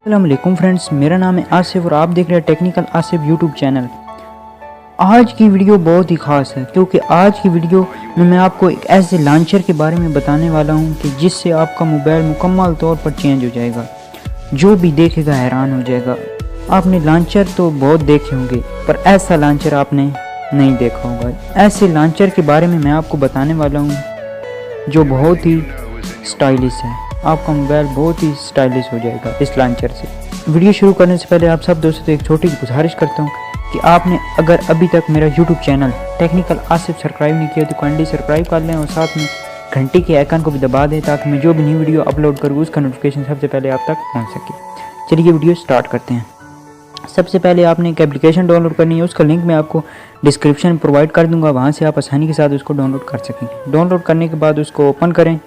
अस्सलामुअलैकुम फ्रेंड्स, मेरा नाम है आसिफ और आप देख रहे हैं टेक्निकल आसिफ यूट्यूब चैनल। आज की वीडियो बहुत ही ख़ास है क्योंकि आज की वीडियो में मैं आपको एक ऐसे लॉन्चर के बारे में बताने वाला हूं कि जिससे आपका मोबाइल मुकम्मल तौर पर चेंज हो जाएगा। जो भी देखेगा हैरान हो जाएगा। आपने लॉन्चर तो बहुत देखे होंगे पर ऐसा लॉन्चर आपने नहीं देखा होगा। ऐसे लॉन्चर के बारे में मैं आपको बताने वाला हूँ जो बहुत ही स्टाइलिश है। आपका मोबाइल बहुत ही स्टाइलिश हो जाएगा इस लॉन्चर से। वीडियो शुरू करने से पहले आप सब दोस्तों से एक छोटी सी गुजारिश करता हूँ कि आपने अगर अभी तक मेरा YouTube channel technical Asif subscribe नहीं किया तो काइंडली सब्सक्राइब कर लें और साथ में घंटी के आइकन को भी दबा दें ताकि मैं जो भी नई वीडियो अपलोड करूँ उसका नोटिफिकेशन सबसे पहले आप तक पहुँच सके। चलिए वीडियो स्टार्ट करते हैं। सबसे पहले आपने एक एप्लीकेशन डाउनलोड करनी है, उसका लिंक मैं आपको डिस्क्रिप्शन में प्रोवाइड कर दूंगा, वहाँ से आप आसानी के साथ उसको डाउनलोड कर सकेंगे। डाउनलोड करने के बाद उसको ओपन करें।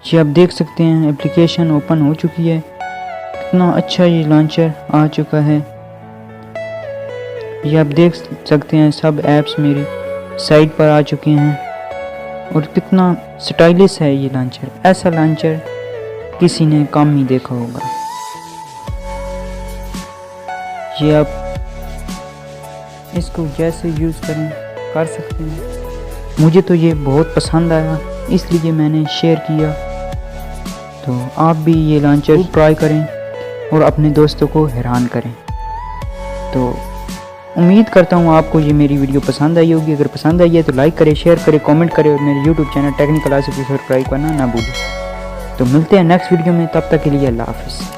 ये आप देख सकते हैं एप्लीकेशन ओपन हो चुकी है। कितना अच्छा ये लॉन्चर आ चुका है। ये आप देख सकते हैं सब ऐप्स मेरी साइट पर आ चुके हैं और कितना स्टाइलिश है ये लॉन्चर। ऐसा लॉन्चर किसी ने कम ही देखा होगा। ये आप इसको जैसे यूज़ करें कर सकते हैं। मुझे तो ये बहुत पसंद आया इसलिए मैंने शेयर किया। तो आप भी ये लॉन्चर ट्राई करें और अपने दोस्तों को हैरान करें। तो उम्मीद करता हूँ आपको ये मेरी वीडियो पसंद आई होगी। अगर पसंद आई है तो लाइक करें, शेयर करें, कमेंट करें और मेरे यूट्यूब चैनल टेक्निकल आसिफ को सब्सक्राइब करना ना भूलें। तो मिलते हैं नेक्स्ट वीडियो में, तब तक के लिए अल्लाह हाफिज़।